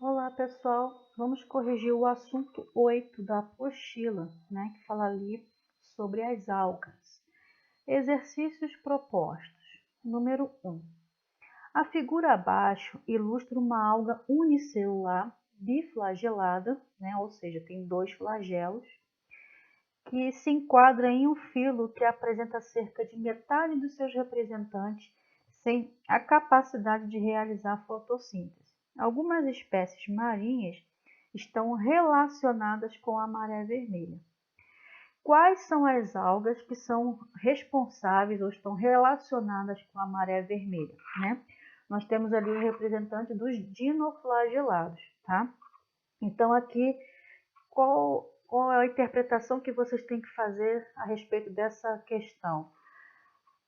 Olá, pessoal. Vamos corrigir o assunto 8 da apostila, né, que fala ali sobre as algas. Exercícios propostos. Número 1. A figura abaixo ilustra uma alga unicelular biflagelada, né, ou seja, tem dois flagelos, que se enquadra em um filo que apresenta cerca de metade dos seus representantes sem a capacidade de realizar fotossíntese. Algumas espécies marinhas estão relacionadas com a maré vermelha. Quais são as algas que são responsáveis ou estão relacionadas com a maré vermelha, né? Nós temos ali o representante dos dinoflagelados, tá? Então aqui, qual é a interpretação que vocês têm que fazer a respeito dessa questão?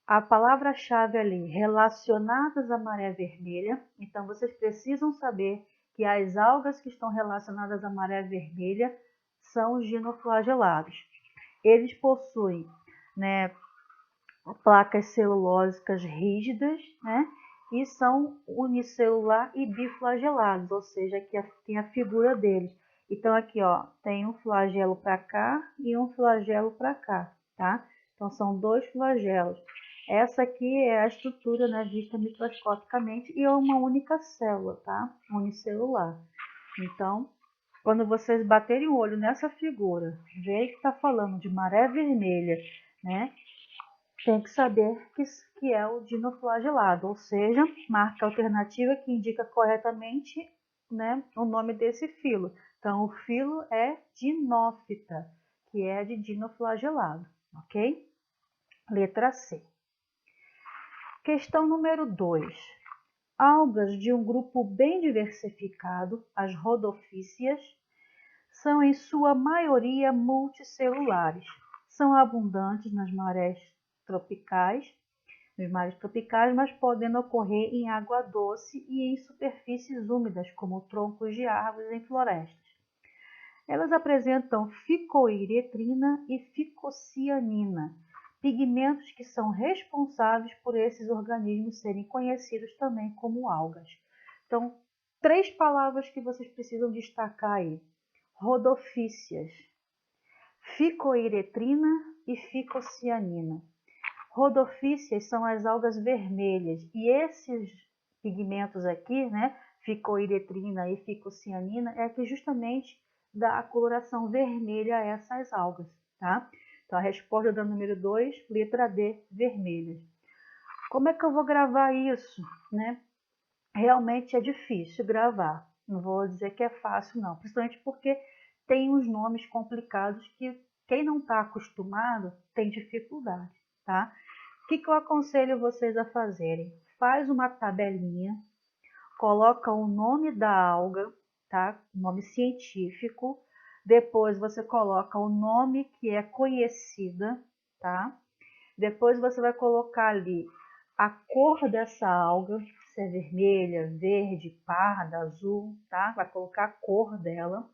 A palavra-chave ali, relacionadas à maré vermelha. Então, vocês precisam saber que as algas que estão relacionadas à maré vermelha são os dinoflagelados. Eles possuem, né, placas celulósicas rígidas, né, e são unicelular e biflagelados, ou seja, aqui tem a figura deles. Então, aqui, ó, tem um flagelo para cá e um flagelo para cá, tá? Então, são dois flagelos. Essa aqui é a estrutura, né, vista microscopicamente e é uma única célula, tá? Unicelular. Então, quando vocês baterem o olho nessa figura, ver que está falando de maré vermelha, né? Tem que saber que é o dinoflagelado, ou seja, marca alternativa que indica corretamente, né, o nome desse filo. Então, o filo é Dinófita, que é de dinoflagelado, ok? Letra C. Questão número 2. Algas de um grupo bem diversificado, as rodopícias, são em sua maioria multicelulares. São abundantes nas marés tropicais, nos mares tropicais, mas podem ocorrer em água doce e em superfícies úmidas, como troncos de árvores em florestas. Elas apresentam ficoiretrina e ficocianina, pigmentos que são responsáveis por esses organismos serem conhecidos também como algas. Então, 3 palavras que vocês precisam destacar aí: rodopícias, ficoiretrina e ficocianina. Rodopícias são as algas vermelhas e esses pigmentos aqui, né, ficoiretrina e ficocianina, é que justamente dá a coloração vermelha a essas algas, tá? Então a resposta da número 2, letra D, vermelhas. Como é que eu vou gravar isso, né? Realmente é difícil gravar. Não vou dizer que é fácil, não. Principalmente porque tem uns nomes complicados que quem não está acostumado tem dificuldade, tá? O que eu aconselho vocês a fazerem? Faz uma tabelinha, coloca o nome da alga, tá? O nome científico. Depois você coloca o nome que é conhecida, tá? Depois você vai colocar ali a cor dessa alga, se é vermelha, verde, parda, azul, tá? Vai colocar a cor dela.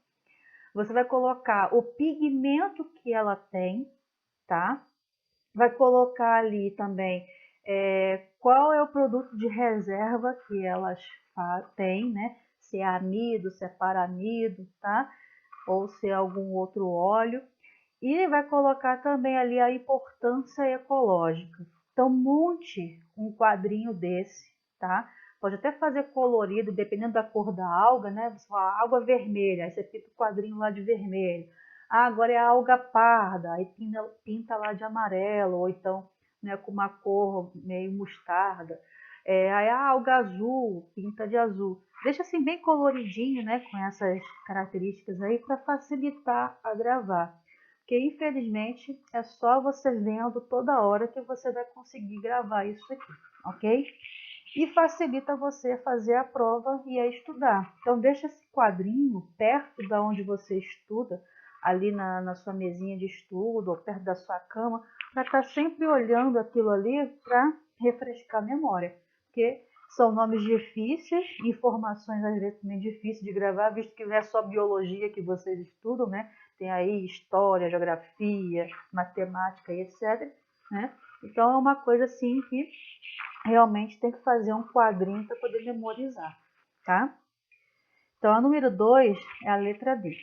Você vai colocar o pigmento que ela tem, tá? Vai colocar ali também qual é o produto de reserva que elas têm, né? Se é amido, se é paramido, tá? Ou se é algum outro óleo. E vai colocar também ali a importância ecológica. Então, monte um quadrinho desse, tá? Pode até fazer colorido, dependendo da cor da alga, né? Você fala alga vermelha, aí você pinta o quadrinho lá de vermelho. Ah, agora é a alga parda, aí pinta lá de amarelo, ou então, né, com uma cor meio mostarda. Aí a alga azul, pinta de azul. Deixa assim bem coloridinho, né, com essas características aí para facilitar a gravar. Porque infelizmente é só você vendo toda hora que você vai conseguir gravar isso aqui, ok? E facilita você fazer a prova e a estudar. Então deixa esse quadrinho perto da onde você estuda, ali na sua mesinha de estudo ou perto da sua cama, para estar sempre olhando aquilo ali para refrescar a memória. Porque são nomes difíceis, informações às vezes também difíceis de gravar, visto que não é só biologia que vocês estudam, né? Tem aí história, geografia, matemática e etc. Né? Então é uma coisa assim que realmente tem que fazer um quadrinho para poder memorizar, tá? Então, a número 2 é a letra D.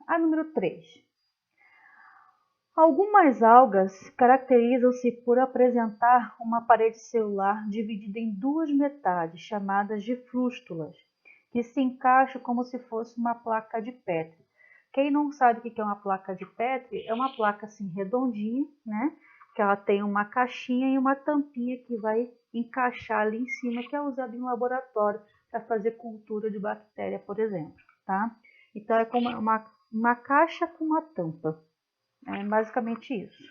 A número 3. Algumas algas caracterizam-se por apresentar uma parede celular dividida em duas metades, chamadas de frústulas, que se encaixam como se fosse uma placa de Petri. Quem não sabe o que é uma placa de Petri, é uma placa assim redondinha, né? Que ela tem uma caixinha e uma tampinha que vai encaixar ali em cima, que é usado em laboratório para fazer cultura de bactéria, por exemplo, tá? Então é como uma caixa com uma tampa. É basicamente isso.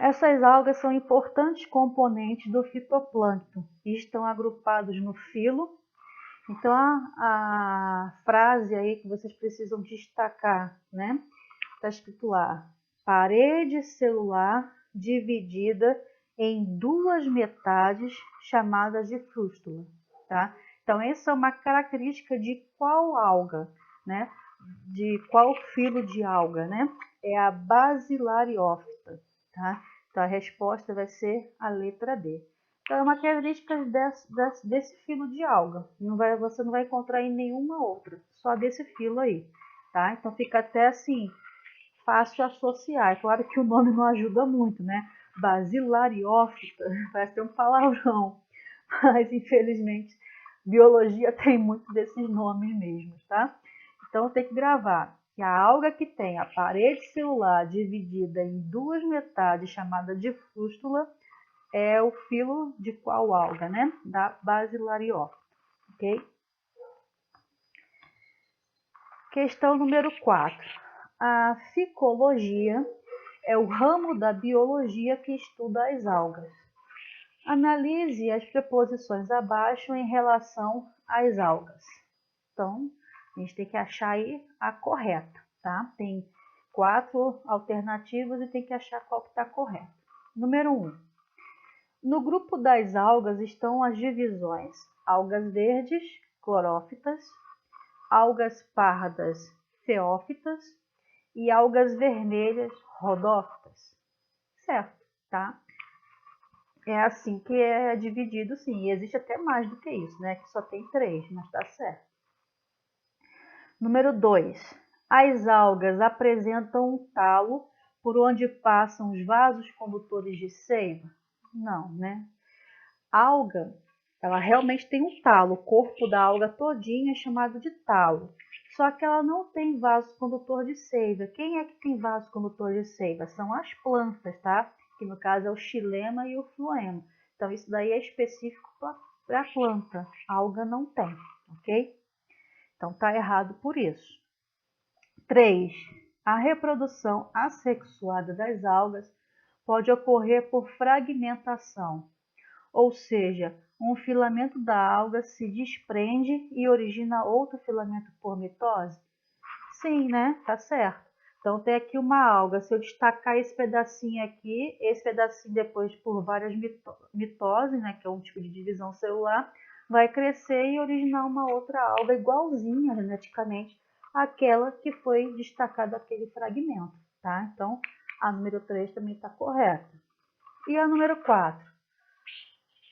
Essas algas são importantes componentes do fitoplâncton e estão agrupados no filo. Então, a frase aí que vocês precisam destacar, né? Está escrito lá, parede celular dividida em duas metades chamadas de frústula, tá? Então, essa é uma característica de qual alga, né? De qual filo de alga, né? É a Basilariófita, tá? Então, a resposta vai ser a letra D. Então, é uma característica desse filo de alga. Você não vai encontrar em nenhuma outra, só desse filo aí, tá? Então, fica até assim, fácil associar. É claro que o nome não ajuda muito, né? Basilariófita, parece ser um palavrão, mas infelizmente biologia tem muito desses nomes mesmo, tá? Então tem que gravar que a alga que tem a parede celular dividida em duas metades, chamada de frústula, é o filo de qual alga, né? Da Basilariófita, ok? Questão número 4. A ficologia é o ramo da biologia que estuda as algas. Analise as preposições abaixo em relação às algas. Então, a gente tem que achar aí a correta, tá? Tem 4 alternativas e tem que achar qual que está correta. Número 1. No grupo das algas estão as divisões algas verdes, clorófitas, algas pardas, feófitas e algas vermelhas, rodófitas. Certo, tá? É assim que é dividido, sim. E existe até mais do que isso, né? Que só tem 3, mas tá certo. Número 2. As algas apresentam um talo por onde passam os vasos condutores de seiva? Não, né? A alga, ela realmente tem um talo. O corpo da alga todinha é chamado de talo. Só que ela não tem vaso condutor de seiva. Quem é que tem vaso condutor de seiva? São as plantas, tá? Que no caso é o xilema e o floema. Então isso daí é específico para a planta. A alga não tem, ok? Então tá errado por isso. 3. A reprodução assexuada das algas pode ocorrer por fragmentação, ou seja, um filamento da alga se desprende e origina outro filamento por mitose? Sim, né? Tá certo. Então tem aqui uma alga, se eu destacar esse pedacinho aqui, esse pedacinho depois por várias mitoses, né, que é um tipo de divisão celular, vai crescer e originar uma outra alga igualzinha geneticamente àquela que foi destacada aquele fragmento, tá? Então a número 3 também está correta. E a número 4.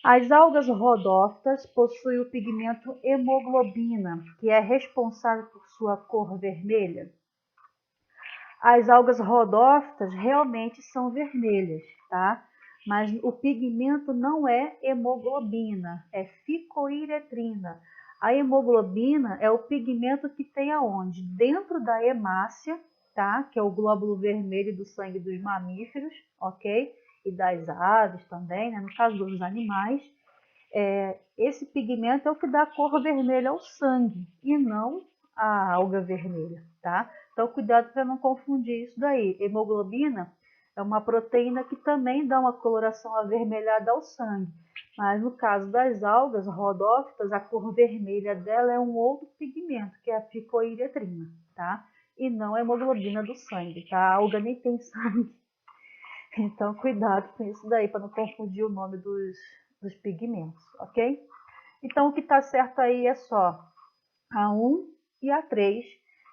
As algas rodófitas possuem o pigmento hemoglobina, que é responsável por sua cor vermelha. As algas rodófitas realmente são vermelhas, tá? Mas o pigmento não é hemoglobina, é ficoiretrina. A hemoglobina é o pigmento que tem aonde? Dentro da hemácia, tá? Que é o glóbulo vermelho do sangue dos mamíferos, ok? E das aves também, né? No caso dos animais. Esse pigmento é o que dá a cor vermelha ao sangue e não a alga vermelha, tá? Então, cuidado para não confundir isso daí. Hemoglobina é uma proteína que também dá uma coloração avermelhada ao sangue, mas no caso das algas rodófitas, a cor vermelha dela é um outro pigmento, que é a ficoiretrina, tá? E não a hemoglobina do sangue, tá? A alga nem tem sangue. Então, cuidado com isso daí, para não confundir o nome dos pigmentos, ok? Então, o que está certo aí é só a 1 e a 3,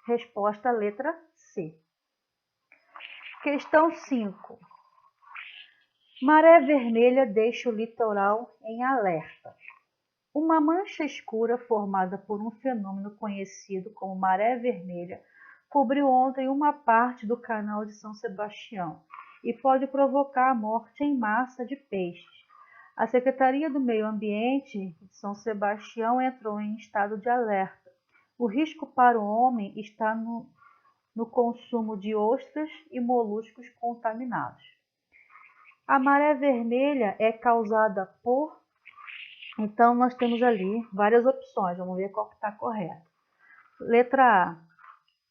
resposta letra C. Questão 5. Maré vermelha deixa o litoral em alerta. Uma mancha escura formada por um fenômeno conhecido como maré vermelha cobriu ontem uma parte do canal de São Sebastião e pode provocar a morte em massa de peixes. A Secretaria do Meio Ambiente de São Sebastião entrou em estado de alerta. O risco para o homem está no consumo de ostras e moluscos contaminados. A maré vermelha é causada por... Então, nós temos ali várias opções. Vamos ver qual que está correta. Letra A.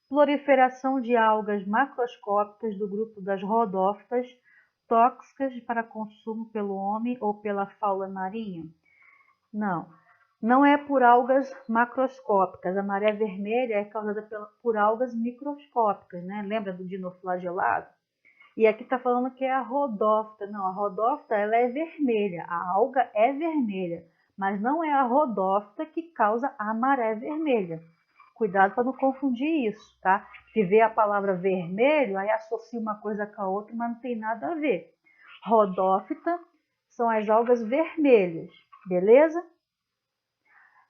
Proliferação de algas macroscópicas do grupo das rodófitas, tóxicas para consumo pelo homem ou pela fauna marinha? Não. Não é por algas macroscópicas. A maré vermelha é causada por algas microscópicas, né? Lembra do dinoflagelado? E aqui está falando que é a rodófita. Não, a rodófita ela é vermelha. A alga é vermelha. Mas não é a rodófita que causa a maré vermelha. Cuidado para não confundir isso, tá? Se vê a palavra vermelho, aí associa uma coisa com a outra, mas não tem nada a ver. Rodófita são as algas vermelhas, beleza?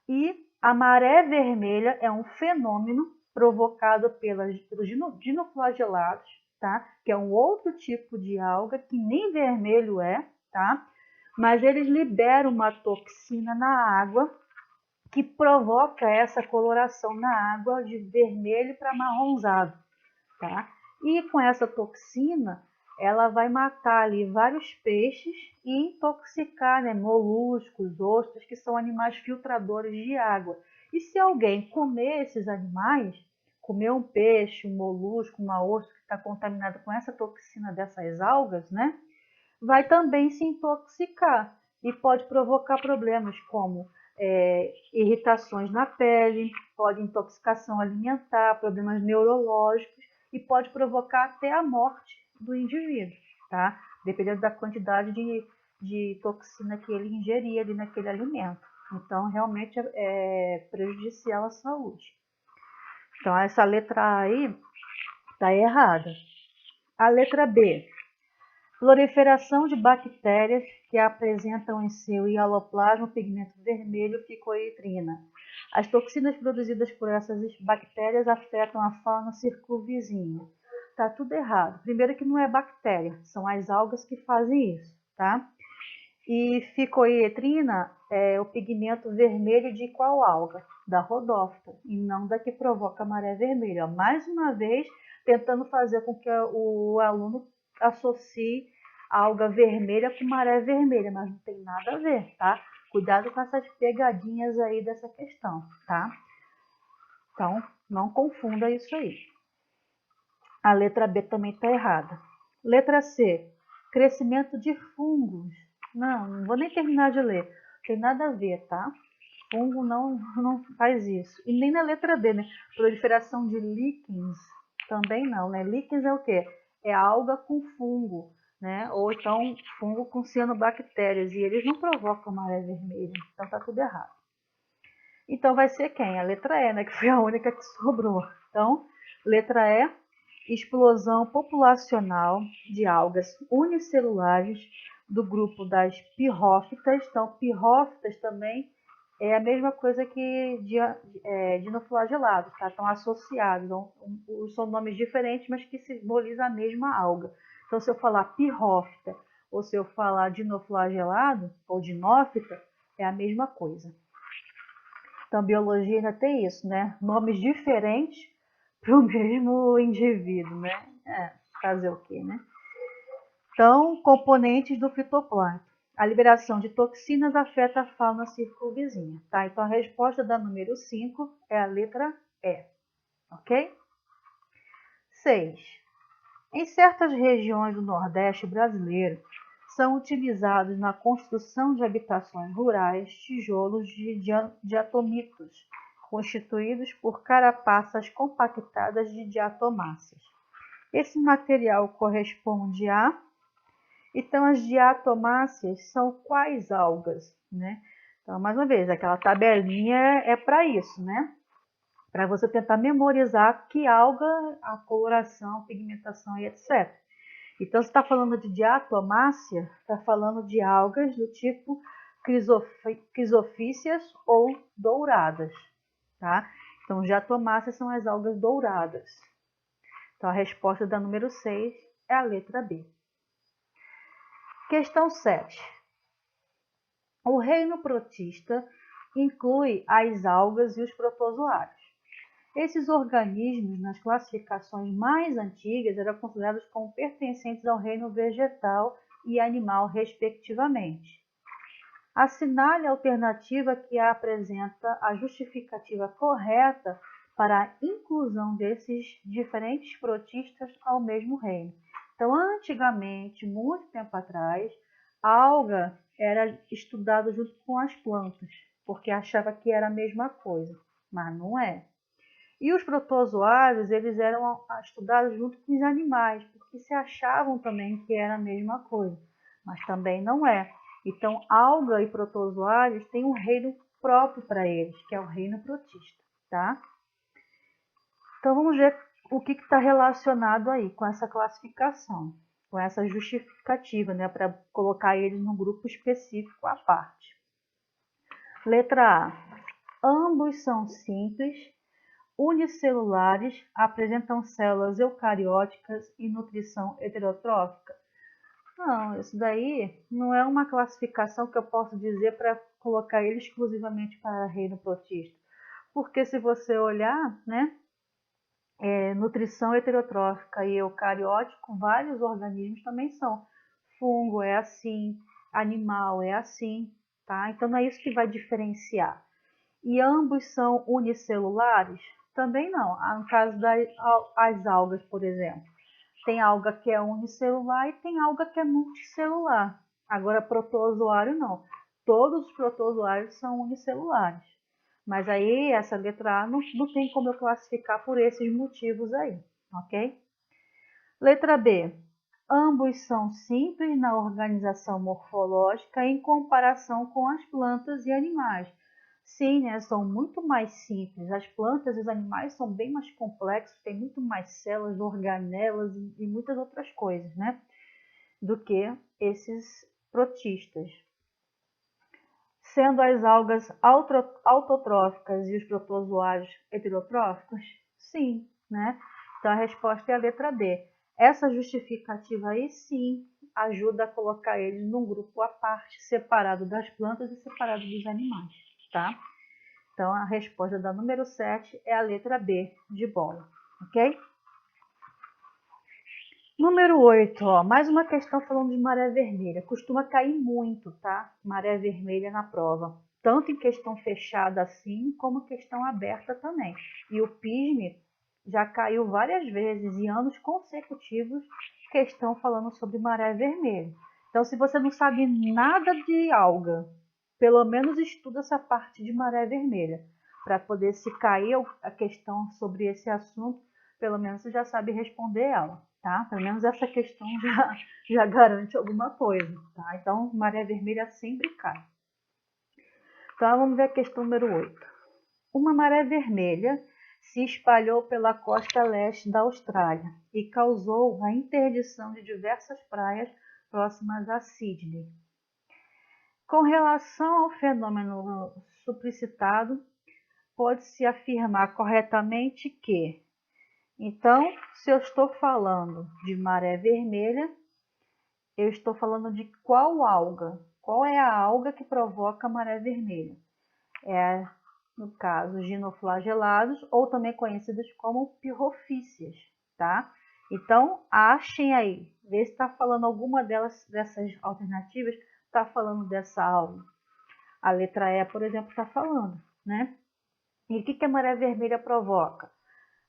E a maré vermelha é um fenômeno provocado pelos dinoflagelados, tá? Que é um outro tipo de alga que nem vermelho é, tá? Mas eles liberam uma toxina na água que provoca essa coloração na água de vermelho para marronzado, tá? E com essa toxina, ela vai matar ali vários peixes e intoxicar, né, moluscos, ostras, que são animais filtradores de água. E se alguém comer esses animais, comer um peixe, um molusco, uma ostra que está contaminada com essa toxina dessas algas, né, vai também se intoxicar e pode provocar problemas como irritações na pele, pode intoxicação alimentar, problemas neurológicos e pode provocar até a morte do indivíduo, tá? Dependendo da quantidade de toxina que ele ingerir ali naquele alimento. Então, realmente é prejudicial à saúde. Então, essa letra A aí está errada. A letra B. Proliferação de bactérias que apresentam em seu hialoplasma o pigmento vermelho ficoetrina. As toxinas produzidas por essas bactérias afetam a fauna circunvizinha. Tá tudo errado. Primeiro que não é bactéria, são as algas que fazem isso, tá? E ficoetrina é o pigmento vermelho de qual alga? Da rodófita, e não da que provoca a maré vermelha. Mais uma vez, tentando fazer com que o aluno associe a alga vermelha com maré vermelha, mas não tem nada a ver, tá? Cuidado com essas pegadinhas aí dessa questão, tá? Então, não confunda isso aí. A letra B também está errada. Letra C, crescimento de fungos. Não vou nem terminar de ler. Tem nada a ver, tá? Fungo não faz isso. E nem na letra D, né? Proliferação de líquens também não, né? Líquens é o quê? É alga com fungo, né? Ou então fungo com cianobactérias. E eles não provocam maré vermelha. Então tá tudo errado. Então vai ser quem? A letra E, né? Que foi a única que sobrou. Então, letra E, explosão populacional de algas unicelulares do grupo das pirrófitas. Então, pirrófitas também é a mesma coisa que dinoflagelados, tá? Estão associados, então, são nomes diferentes, mas que simbolizam a mesma alga. Então, se eu falar pirrófita ou se eu falar dinoflagelado ou dinófita, é a mesma coisa. Então, biologia ainda tem isso, né? Nomes diferentes para o mesmo indivíduo, né? Fazer o quê, né? Então, componentes do fitoplâncton. A liberação de toxinas afeta a fauna circunvizinha, tá? Então, a resposta da número 5 é a letra E, ok? 6. Em certas regiões do Nordeste brasileiro, são utilizados na construção de habitações rurais tijolos de diatomitos, constituídos por carapaças compactadas de diatomáceas. Esse material corresponde a... Então, as diatomáceas são quais algas, né? Então, mais uma vez, aquela tabelinha é para isso, né? Para você tentar memorizar que alga, a coloração, pigmentação e etc. Então, se está falando de diatomácea, está falando de algas do tipo crisofícias ou douradas, tá? Então, diatomáceas são as algas douradas. Então, a resposta da número 6 é a letra B. Questão 7. O reino protista inclui as algas e os protozoários. Esses organismos, nas classificações mais antigas, eram considerados como pertencentes ao reino vegetal e animal, respectivamente. Assinale a alternativa que apresenta a justificativa correta para a inclusão desses diferentes protistas ao mesmo reino. Então, antigamente, muito tempo atrás, a alga era estudada junto com as plantas, porque achava que era a mesma coisa, mas não é. E os protozoários, eles eram estudados junto com os animais, porque se achavam também que era a mesma coisa, mas também não é. Então, alga e protozoários têm um reino próprio para eles, que é o reino protista, tá? Então, vamos ver o que está relacionado aí com essa classificação, com essa justificativa, né, para colocar eles num grupo específico à parte. Letra A. Ambos são simples, unicelulares, apresentam células eucarióticas e nutrição heterotrófica. Não, isso daí não é uma classificação que eu posso dizer para colocar ele exclusivamente para reino protista. Porque se você olhar, né, nutrição heterotrófica e eucariótico, vários organismos também são. Fungo é assim, animal é assim, tá? Então não é isso que vai diferenciar. E ambos são unicelulares? Também não. No caso das algas, por exemplo. Tem alga que é unicelular e tem alga que é multicelular. Agora, protozoário não. Todos os protozoários são unicelulares. Mas aí, essa letra A não tem como eu classificar por esses motivos aí, ok? Letra B. Ambos são simples na organização morfológica em comparação com as plantas e animais. Sim, né, são muito mais simples. As plantas e os animais são bem mais complexos, tem muito mais células, organelas e muitas outras coisas, né, do que esses protistas. Sendo as algas autotróficas e os protozoários heterotróficos? Sim, né? Então a resposta é a letra D. Essa justificativa aí sim ajuda a colocar eles num grupo à parte, separado das plantas e separado dos animais, tá? Então a resposta da número 7 é a letra B de bola, ok? Número 8, ó, mais uma questão falando de maré vermelha. Costuma cair muito, tá? Maré vermelha na prova. Tanto em questão fechada assim, como questão aberta também. E o PISME já caiu várias vezes, em anos consecutivos, questão falando sobre maré vermelha. Então, se você não sabe nada de alga, pelo menos estuda essa parte de maré vermelha. Para poder, se cair a questão sobre esse assunto, pelo menos você já sabe responder ela. Tá? Pelo menos essa questão já garante alguma coisa, tá? Então, maré vermelha sempre cai. Então, vamos ver a questão número 8. Uma maré vermelha se espalhou pela costa leste da Austrália e causou a interdição de diversas praias próximas a Sydney. Com relação ao fenômeno suplicitado, pode-se afirmar corretamente que então, se eu estou falando de maré vermelha, eu estou falando de qual alga? Qual é a alga que provoca a maré vermelha? É, no caso, ginoflagelados, ou também conhecidos como pirrofícias, tá? Então, achem aí, vê se está falando alguma dessas alternativas, está falando dessa alga. A letra E, por exemplo, está falando, né? E o que a maré vermelha provoca?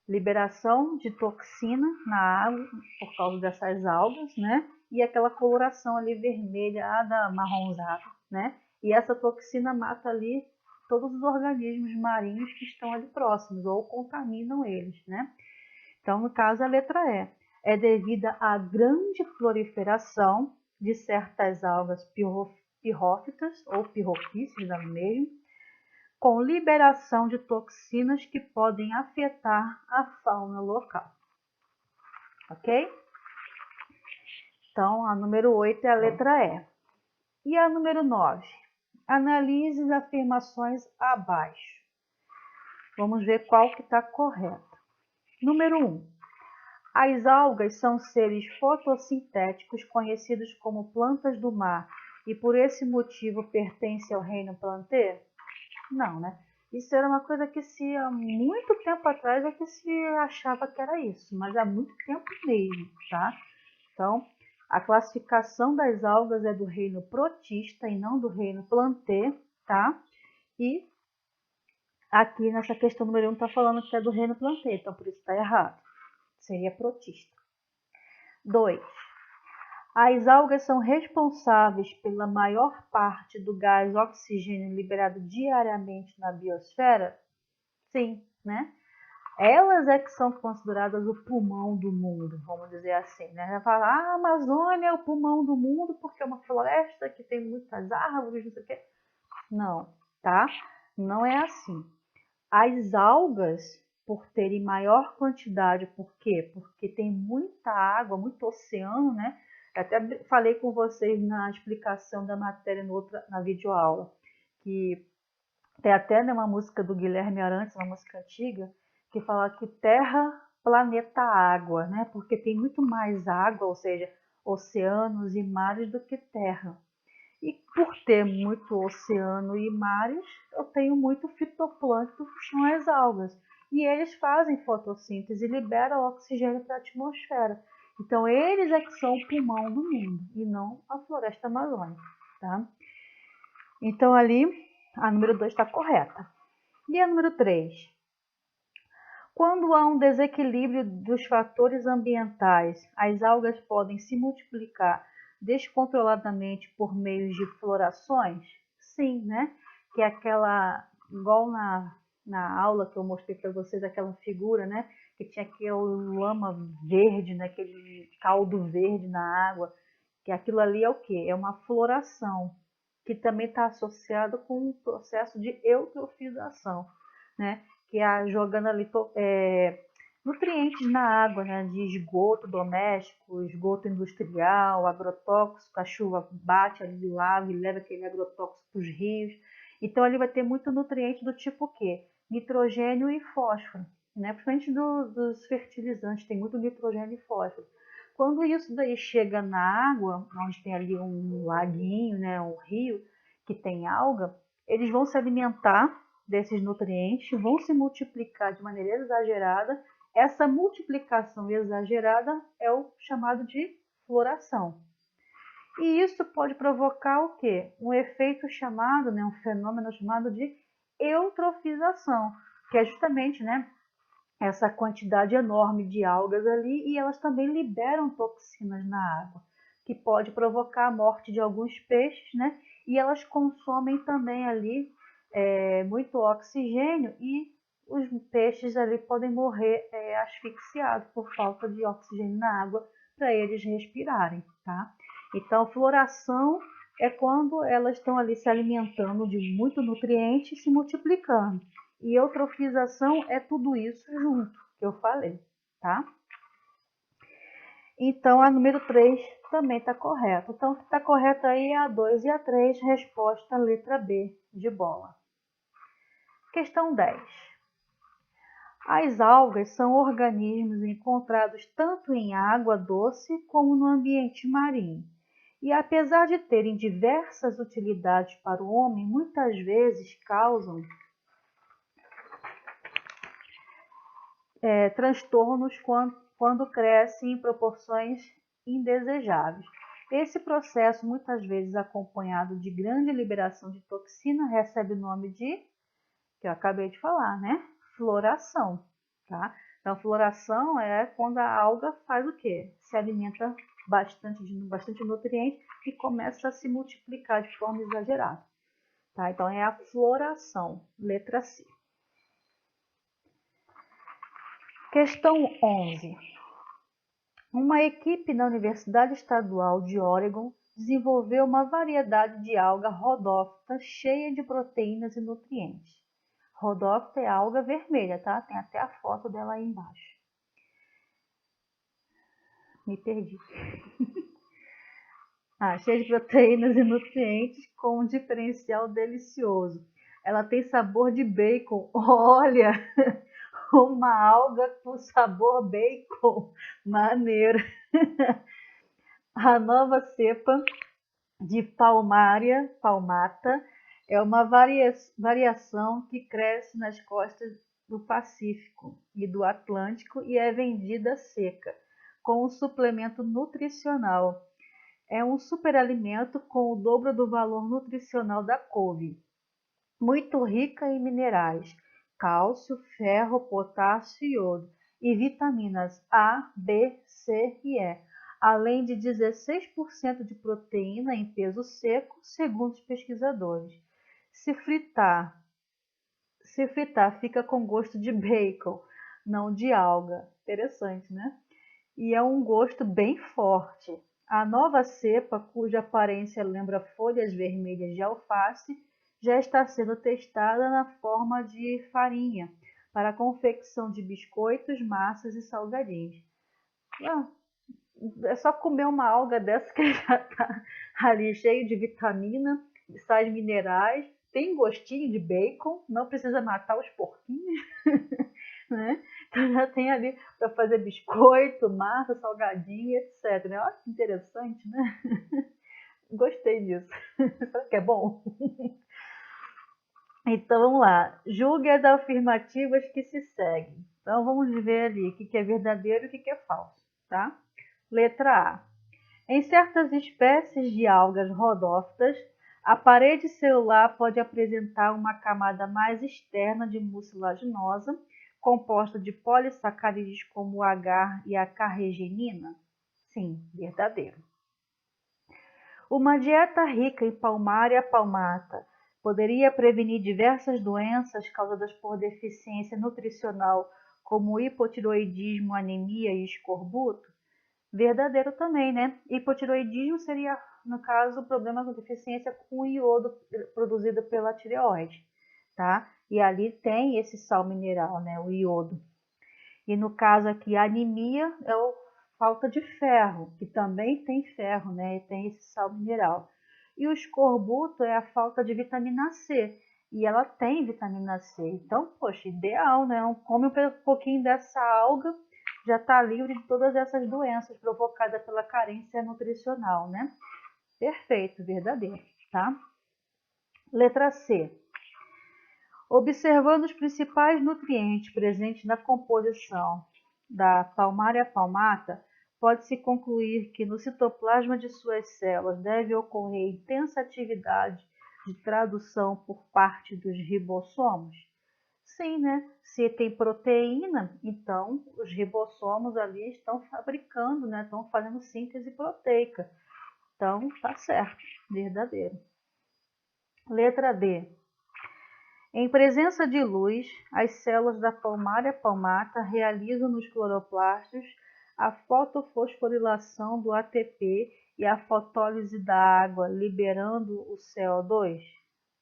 Liberação de toxina na água por causa dessas algas, né? E aquela coloração ali vermelhada, marronzada, né? E essa toxina mata ali todos os organismos marinhos que estão ali próximos ou contaminam eles, né? Então, no caso, a letra E é devida à grande proliferação de certas algas pirrófitas ou pirrofíceas, não é mesmo? Com liberação de toxinas que podem afetar a fauna local. Ok? Então, a número 8 é a letra E. E a número 9? Analise as afirmações abaixo. Vamos ver qual que está correta. Número 1. As algas são seres fotossintéticos conhecidos como plantas do mar e por esse motivo pertencem ao reino plantê? Não, né? Isso era uma coisa que há muito tempo atrás é que se achava que era isso, mas há muito tempo mesmo, tá? Então, a classificação das algas é do reino protista e não do reino plantê, tá? E aqui nessa questão número 1 está falando que é do reino plantê, então por isso está errado. Seria protista. 2. As algas são responsáveis pela maior parte do gás oxigênio liberado diariamente na biosfera? Sim, né? Elas é que são consideradas o pulmão do mundo, vamos dizer assim, né? Vai falar, a Amazônia é o pulmão do mundo porque é uma floresta que tem muitas árvores, não sei o quê. Não, tá? Não é assim. As algas, por terem maior quantidade, por quê? Porque tem muita água, muito oceano, né? Eu até falei com vocês na explicação da matéria na videoaula, que tem até uma música do Guilherme Arantes, uma música antiga, que fala que terra, planeta, água, né? Porque tem muito mais água, ou seja, oceanos e mares do que terra. E por ter muito oceano e mares, eu tenho muito fitoplâncton, que são as algas. E eles fazem fotossíntese e liberam oxigênio para a atmosfera. Então, eles é que são o pulmão do mundo, e não a floresta amazônica, tá? Então, ali, a número 2 está correta. E a número 3? Quando há um desequilíbrio dos fatores ambientais, as algas podem se multiplicar descontroladamente por meio de florações? Sim, né? Que é aquela, igual na aula que eu mostrei para vocês, aquela figura, né? Que tinha aquele lama verde, né? Aquele caldo verde na água. Que aquilo ali é o quê? É uma floração, que também está associado com um processo de eutrofização, né? Que é jogando ali nutrientes na água, né? De esgoto doméstico, esgoto industrial, agrotóxico, a chuva bate ali, lava e leva aquele agrotóxico para os rios. Então, ele vai ter muito nutriente do tipo o quê? Nitrogênio e fósforo, né? Principalmente dos fertilizantes, tem muito nitrogênio e fósforo. Quando isso daí chega na água, onde tem ali um laguinho, né, um rio, que tem alga, eles vão se alimentar desses nutrientes, vão se multiplicar de maneira exagerada. Essa multiplicação exagerada é o chamado de floração. E isso pode provocar o quê? Um efeito chamado, né, um fenômeno chamado de eutrofização, que é justamente, né, essa quantidade enorme de algas ali, e elas também liberam toxinas na água, que pode provocar a morte de alguns peixes, né? E elas consomem também ali muito oxigênio, e os peixes ali podem morrer asfixiados por falta de oxigênio na água para eles respirarem, tá? Então, floração é quando elas estão ali se alimentando de muito nutriente e se multiplicando. E eutrofização é tudo isso junto que eu falei, tá? Então, a número 3 também está correta. Então, o que está correto aí é a 2 e a 3, resposta letra B de bola. Questão 10. As algas são organismos encontrados tanto em água doce como no ambiente marinho. E apesar de terem diversas utilidades para o homem, muitas vezes causam transtornos quando crescem em proporções indesejáveis. Esse processo, muitas vezes acompanhado de grande liberação de toxina, recebe o nome de, que eu acabei de falar, né? Floração, tá? Então, floração é quando a alga faz o quê? Se alimenta bastante nutriente e começa a se multiplicar de forma exagerada, tá? Então, é a floração, letra C. Questão 11. Uma equipe da Universidade Estadual de Oregon desenvolveu uma variedade de alga rodófita cheia de proteínas e nutrientes. Rodófita é a alga vermelha, tá? Tem até a foto dela aí embaixo. Me perdi. Cheia de proteínas e nutrientes com um diferencial delicioso. Ela tem sabor de bacon. Olha, uma alga com sabor bacon. Maneiro. A nova cepa de Palmaria palmata é uma variação que cresce nas costas do Pacífico e do Atlântico e é vendida seca, com um suplemento nutricional. É um superalimento com o dobro do valor nutricional da couve. Muito rica em minerais, cálcio, ferro, potássio e iodo, e vitaminas A, B, C e E, além de 16% de proteína em peso seco, segundo os pesquisadores. Se fritar, fica com gosto de bacon, não de alga. Interessante, né? E é um gosto bem forte. A nova cepa, cuja aparência lembra folhas vermelhas de alface, já está sendo testada na forma de farinha para a confecção de biscoitos, massas e salgadinhos. É só comer uma alga dessa que já está ali cheio de vitamina, de sais minerais, tem gostinho de bacon, não precisa matar os porquinhos, né? Então já tem ali para fazer biscoito, massa, salgadinho, etc. Né? Olha que interessante, né? Gostei disso. Será que é bom? Então vamos lá. Julgue as afirmativas que se seguem. Então vamos ver ali o que é verdadeiro e o que é falso, tá? Letra A. Em certas espécies de algas rodófitas, a parede celular pode apresentar uma camada mais externa de mucilaginosa, composta de polissacarídeos como o agar e a carregenina? Sim, verdadeiro. Uma dieta rica em Palmaria palmata poderia prevenir diversas doenças causadas por deficiência nutricional, como hipotiroidismo, anemia e escorbuto? Verdadeiro também, né? Hipotiroidismo seria, no caso, o problema com deficiência com iodo produzido pela tireoide, tá? E ali tem esse sal mineral, né? O iodo. E no caso aqui, a anemia é a falta de ferro, que também tem ferro, né? E tem esse sal mineral. E o escorbuto é a falta de vitamina C. E ela tem vitamina C. Então, poxa, ideal, né? Come um pouquinho dessa alga, já está livre de todas essas doenças provocadas pela carência nutricional, né? Perfeito, verdadeiro, tá? Letra C. Observando os principais nutrientes presentes na composição da Palmaria palmata, pode-se concluir que no citoplasma de suas células deve ocorrer intensa atividade de tradução por parte dos ribossomos? Sim, né? Se tem proteína, então os ribossomos ali estão fabricando, né? Estão fazendo síntese proteica. Então, tá certo, verdadeiro. Letra D. Em presença de luz, as células da Palmaria palmata realizam nos cloroplastos a fotofosforilação do ATP e a fotólise da água, liberando o CO2?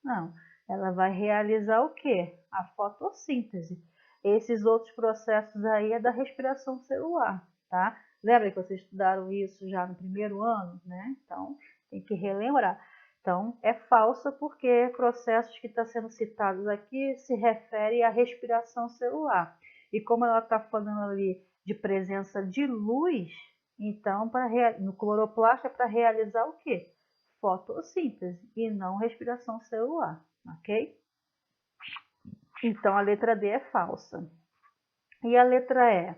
Não, ela vai realizar o quê? A fotossíntese. Esses outros processos aí é da respiração celular, tá? Lembra que vocês estudaram isso já no primeiro ano, né? Então, tem que relembrar. Então, é falsa porque processos que estão sendo citados aqui se referem à respiração celular. E como ela está falando ali de presença de luz, então no cloroplasto é para realizar o quê? Fotossíntese e não respiração celular, ok? Então, a letra D é falsa. E a letra E?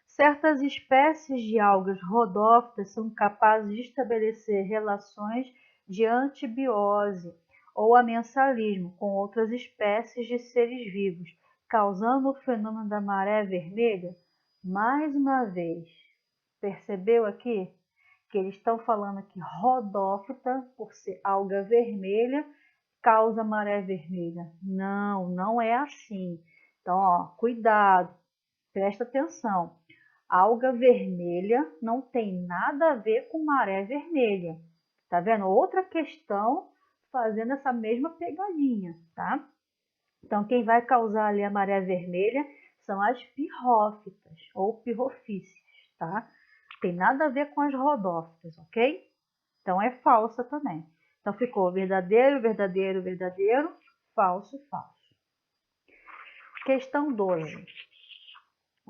Certas espécies de algas rodófitas são capazes de estabelecer relações de antibiose ou amensalismo com outras espécies de seres vivos, causando o fenômeno da maré vermelha? Mais uma vez, percebeu aqui que eles estão falando que rodófita, por ser alga vermelha, causa maré vermelha? Não, não é assim. Então, ó, cuidado, presta atenção. Alga vermelha não tem nada a ver com maré vermelha. Tá vendo? Outra questão fazendo essa mesma pegadinha, tá? Então, quem vai causar ali a maré vermelha são as pirrófitas ou pirrofíceas, tá? Tem nada a ver com as rodófitas, ok? Então, é falsa também. Então, ficou verdadeiro, verdadeiro, verdadeiro, falso, falso. Questão 12.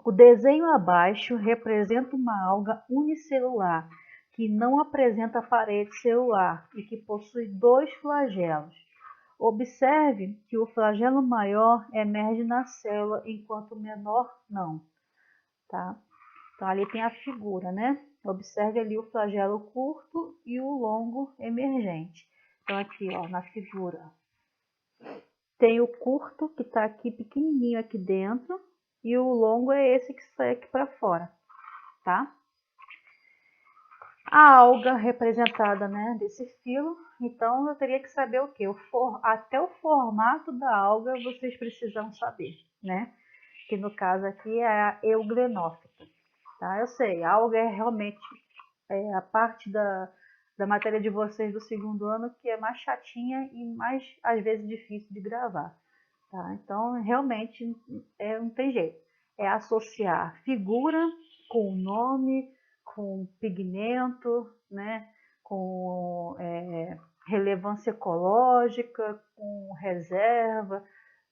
O desenho abaixo representa uma alga unicelular, que não apresenta parede celular e que possui 2 flagelos. Observe que o flagelo maior emerge na célula, enquanto o menor não. Tá? Então, ali tem a figura, né? Observe ali o flagelo curto e o longo emergente. Então, aqui, ó, na figura, tem o curto, que está aqui pequenininho aqui dentro, e o longo é esse que sai aqui para fora, tá? A alga representada, né, desse filo, então eu teria que saber o quê? Até o formato da alga vocês precisam saber, né? Que no caso aqui é a euglenófita, tá? Eu sei, a alga é realmente a parte da matéria de vocês do segundo ano que é mais chatinha e mais, às vezes, difícil de gravar, tá? Então, realmente, não tem jeito. É associar figura com nome, com pigmento, né? Com relevância ecológica, com reserva.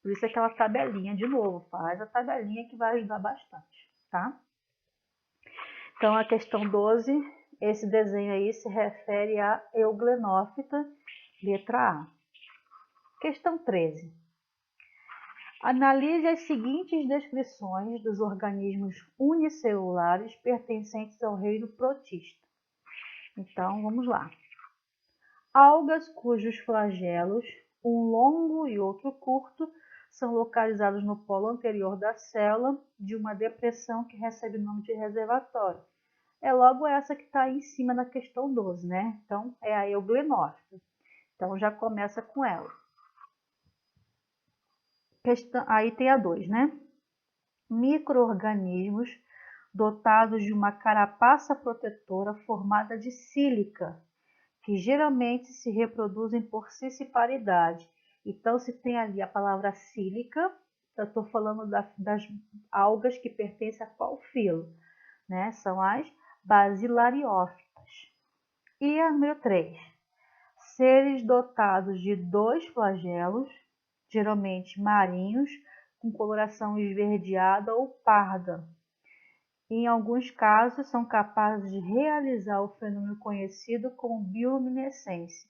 Por isso aquela tabelinha, de novo, faz a tabelinha que vai ajudar bastante, tá? Então, a questão 12, esse desenho aí se refere à euglenófita, letra A. Questão 13. Analise as seguintes descrições dos organismos unicelulares pertencentes ao reino protista. Então, vamos lá. Algas cujos flagelos, um longo e outro curto, são localizados no polo anterior da célula de uma depressão que recebe o nome de reservatório. É logo essa que está aí em cima na questão 12, né? Então, é a euglenófita. Então, já começa com ela. Aí tem a 2, né? Micro-organismos dotados de uma carapaça protetora formada de sílica, que geralmente se reproduzem por cisparidade. Então, se tem ali a palavra sílica, eu estou falando das algas que pertencem a qual filo? Né? São as basilariófitas. E a número 3. Seres dotados de 2 flagelos, geralmente marinhos, com coloração esverdeada ou parda. Em alguns casos, são capazes de realizar o fenômeno conhecido como bioluminescência.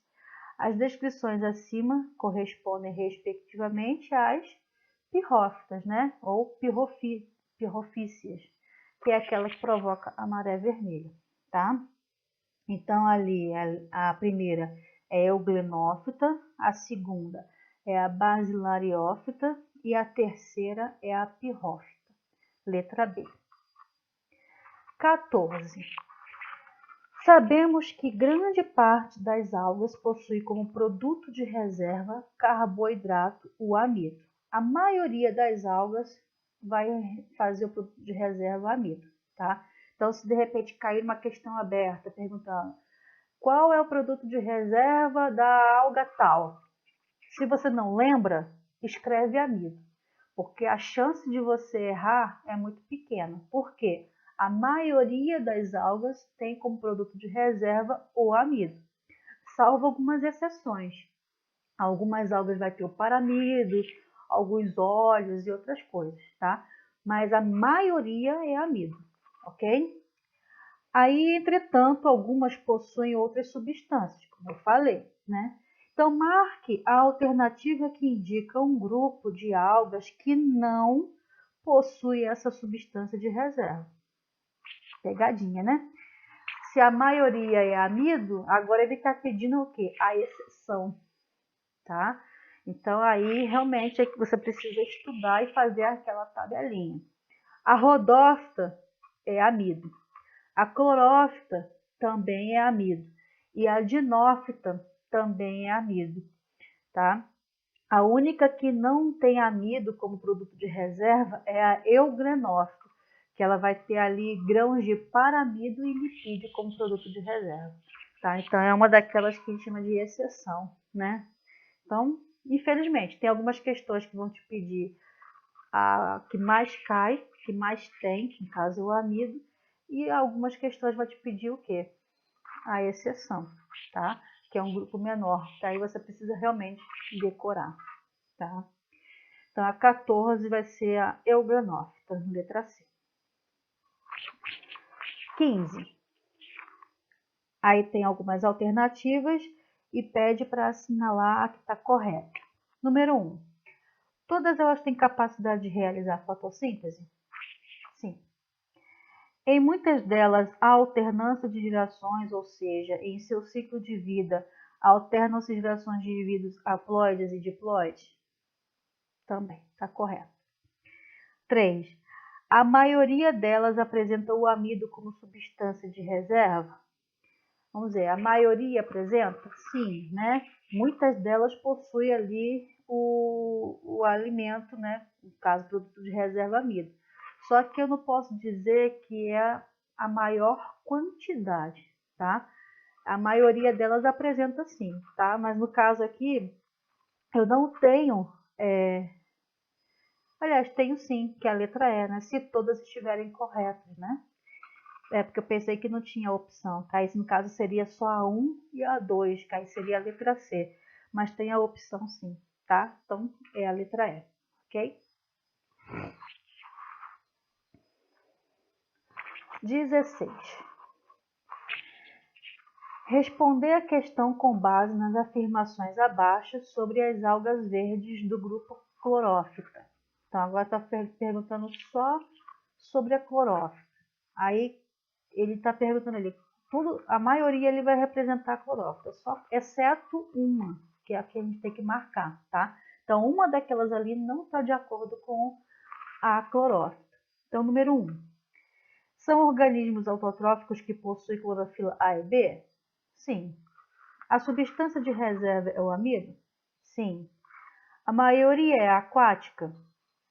As descrições acima correspondem, respectivamente, às pirrófitas, né? Ou pirrofícias, que é aquela que provoca a maré vermelha, tá? Então, ali, a primeira é a euglenófita, a segunda é a basilariófita e a terceira é a pirrófita. Letra B. 14. Sabemos que grande parte das algas possui como produto de reserva carboidrato, o amido. A maioria das algas vai fazer o produto de reserva amido, tá? Então, se de repente cair uma questão aberta perguntando qual é o produto de reserva da alga tal, se você não lembra, escreve amido, porque a chance de você errar é muito pequena. Por quê? A maioria das algas tem como produto de reserva o amido, salvo algumas exceções. Algumas algas vai ter o paramido, alguns óleos e outras coisas, tá? Mas a maioria é amido, ok? Aí, entretanto, algumas possuem outras substâncias, como eu falei, né? Então, marque a alternativa que indica um grupo de algas que não possui essa substância de reserva. Pegadinha, né? Se a maioria é amido, agora ele está pedindo o quê? A exceção, tá? Então, aí, realmente, é que você precisa estudar e fazer aquela tabelinha. A rodófita é amido. A clorófita também é amido. E a dinófita também é amido, tá? A única que não tem amido como produto de reserva é a euglenófita, que ela vai ter ali grãos de paramido e lipídio como produto de reserva, tá? Então, é uma daquelas que a gente chama de exceção, né? Então, infelizmente, tem algumas questões que vão te pedir a que mais cai, que mais tem, no caso o amido, e algumas questões vão te pedir o quê? A exceção, tá? Que é um grupo menor, que aí você precisa realmente decorar, tá? Então, a 14 vai ser a Eugranovta, letra C. 15. Aí tem algumas alternativas e pede para assinalar a que está correta. Número 1. Todas elas têm capacidade de realizar fotossíntese? Sim. Em muitas delas, há alternância de gerações, ou seja, em seu ciclo de vida, alternam-se gerações de indivíduos haploides e diploides? Também, está correto. 3. A maioria delas apresenta o amido como substância de reserva? Vamos ver, a maioria apresenta? Sim, né? Muitas delas possuem ali o alimento, né? No caso, produto de reserva amido. Só que eu não posso dizer que é a maior quantidade, tá? A maioria delas apresenta sim, tá? Mas no caso aqui, eu não tenho... Aliás, tenho sim, que é a letra E, né? Se todas estiverem corretas, né? É porque eu pensei que não tinha opção, tá? Isso no caso seria só a 1 e a 2, que aí seria a letra C. Mas tem a opção sim, tá? Então é a letra E, ok? 16. Responder a questão com base nas afirmações abaixo sobre as algas verdes do grupo clorófita. Então agora está perguntando só sobre a clorófita. Aí ele está perguntando ali, a maioria ele vai representar a clorófita, exceto uma, que é a que a gente tem que marcar, tá? Então, uma daquelas ali não está de acordo com a clorófita. Então, número 1. São organismos autotróficos que possuem clorofila A e B? Sim. A substância de reserva é o amido? Sim. A maioria é aquática?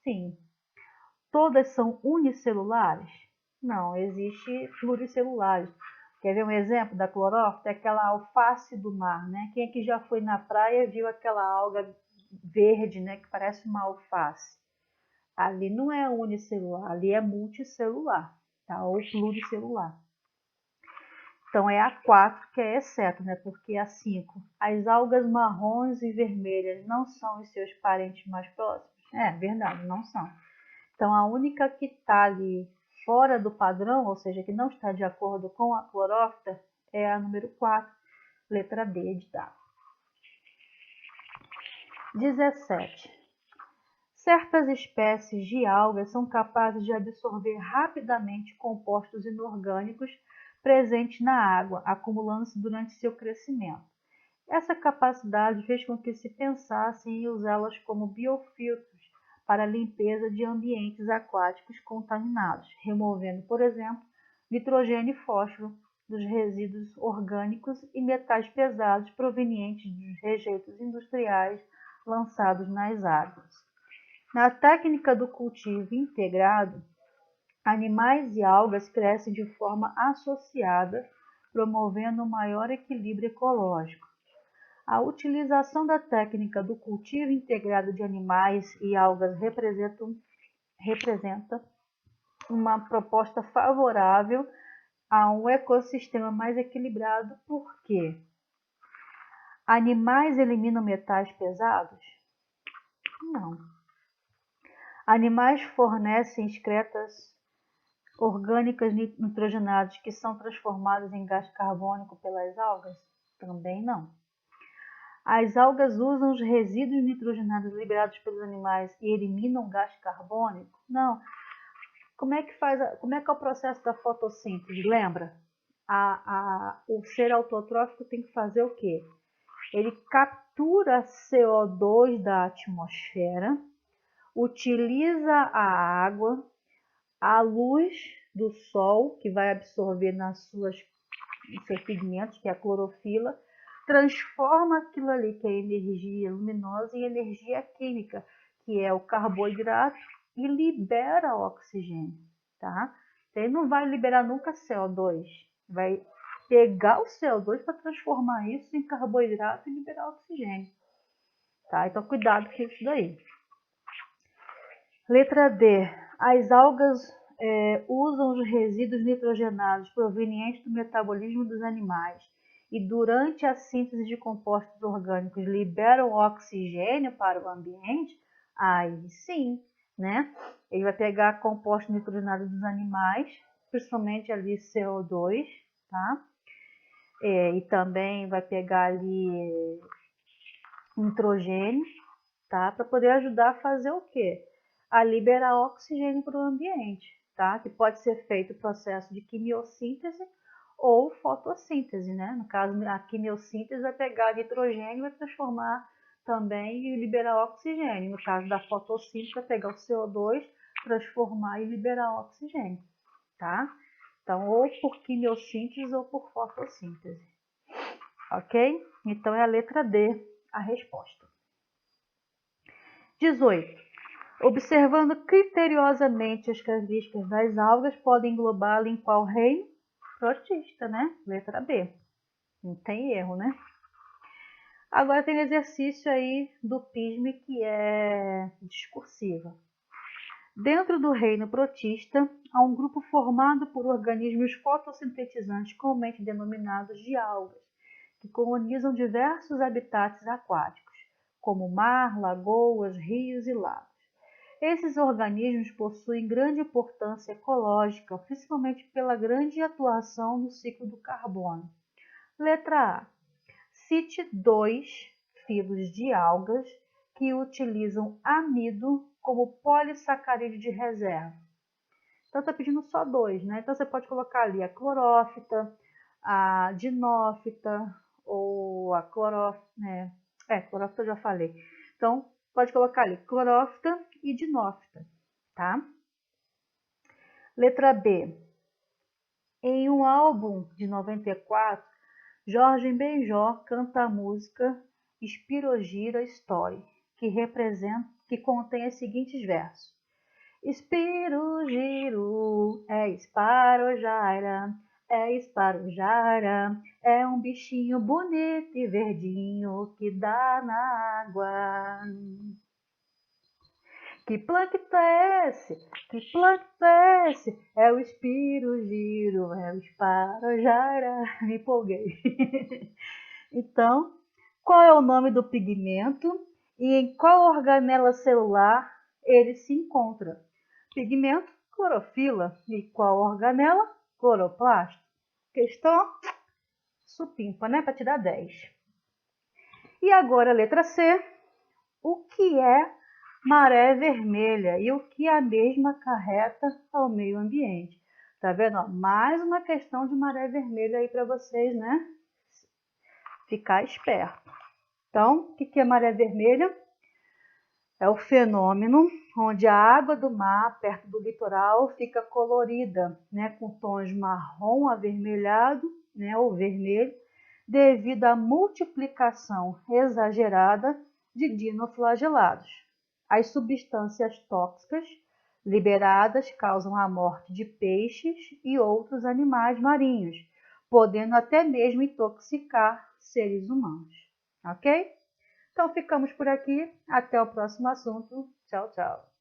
Sim. Todas são unicelulares? Não, existe pluricelulares. Quer ver um exemplo da clorófita? É aquela alface do mar, né? Quem aqui já foi na praia viu aquela alga verde, né? Que parece uma alface. Ali não é unicelular, ali é multicelular, tá? Ou pluricelular. Então é a 4 que é exceto, né? Porque a 5. As algas marrons e vermelhas não são os seus parentes mais próximos? É verdade, não são. Então a única que está ali fora do padrão, ou seja, que não está de acordo com a clorófita, é a número 4, letra D de dado. 17. Certas espécies de algas são capazes de absorver rapidamente compostos inorgânicos presentes na água, acumulando-se durante seu crescimento. Essa capacidade fez com que se pensasse em usá-las como biofiltros para a limpeza de ambientes aquáticos contaminados, removendo, por exemplo, nitrogênio e fósforo dos resíduos orgânicos e metais pesados provenientes dos rejeitos industriais lançados nas águas. Na técnica do cultivo integrado, animais e algas crescem de forma associada, promovendo um maior equilíbrio ecológico. A utilização da técnica do cultivo integrado de animais e algas representa uma proposta favorável a um ecossistema mais equilibrado, porque animais eliminam metais pesados? Não. Animais fornecem excretas orgânicas nitrogenadas que são transformadas em gás carbônico pelas algas? Também não. As algas usam os resíduos nitrogenados liberados pelos animais e eliminam gás carbônico? Não. Como é que é o processo da fotossíntese? Lembra? O ser autotrófico tem que fazer o quê? Ele captura CO2 da atmosfera, utiliza a água, a luz do sol, que vai absorver nos seus pigmentos, que é a clorofila, transforma aquilo ali, que é energia luminosa, em energia química, que é o carboidrato, e libera oxigênio, tá? Então, ele não vai liberar nunca CO2, vai pegar o CO2 para transformar isso em carboidrato e liberar oxigênio, tá? Então, cuidado com isso daí. Letra D. As algas usam os resíduos nitrogenados provenientes do metabolismo dos animais e durante a síntese de compostos orgânicos liberam oxigênio para o ambiente, aí sim, né? Ele vai pegar compostos nitrogenados dos animais, principalmente ali CO2, tá? E também vai pegar ali nitrogênio, tá? Para poder ajudar a fazer o quê? A liberar oxigênio para o ambiente, tá? Que pode ser feito o processo de quimiossíntese ou fotossíntese, né? No caso, a quimiossíntese vai pegar nitrogênio e vai transformar também e liberar oxigênio. No caso da fotossíntese, vai pegar o CO2, transformar e liberar oxigênio, tá? Então, ou por quimiossíntese ou por fotossíntese, ok? Então, é a letra D a resposta. 18. Observando criteriosamente as características das algas, podem englobá-la em qual reino? Protista, né? Letra B. Não tem erro, né? Agora tem exercício aí do PISME que é discursiva. Dentro do reino protista, há um grupo formado por organismos fotossintetizantes comumente denominados de algas, que colonizam diversos habitats aquáticos, como mar, lagoas, rios e lagos. Esses organismos possuem grande importância ecológica, principalmente pela grande atuação no ciclo do carbono. Letra A. Cite 2 filos de algas que utilizam amido como polissacarídeo de reserva. Então, está pedindo só 2, né? Então, você pode colocar ali a clorófita, a dinófita ou a clorófita, né? Clorófita eu já falei. Então, pode colocar ali clorófita e dinófita, tá? Letra B. Em um álbum de 94, Jorge Benjor canta a música Spirogyra Story, que contém os seguintes versos. Spirogiro é esparojara, é um bichinho bonito e verdinho que dá na água. Que plâncton é esse? Que plâncton é esse? É o espirogiro, é o esparojara. Me empolguei. Então, qual é o nome do pigmento e em qual organela celular ele se encontra? Pigmento, clorofila. E qual organela? Cloroplasto. Questão supimpa, né? Para tirar 10. E agora a letra C. O que é maré vermelha e o que a mesma acarreta ao meio ambiente? Tá vendo? Ó, mais uma questão de maré vermelha aí para vocês, né? Ficar esperto. Então, o que é maré vermelha? É o fenômeno onde a água do mar, perto do litoral, fica colorida, né, com tons marrom avermelhado, né, ou vermelho, devido à multiplicação exagerada de dinoflagelados. As substâncias tóxicas liberadas causam a morte de peixes e outros animais marinhos, podendo até mesmo intoxicar seres humanos. Ok? Então ficamos por aqui. Até o próximo assunto. Tchau, tchau.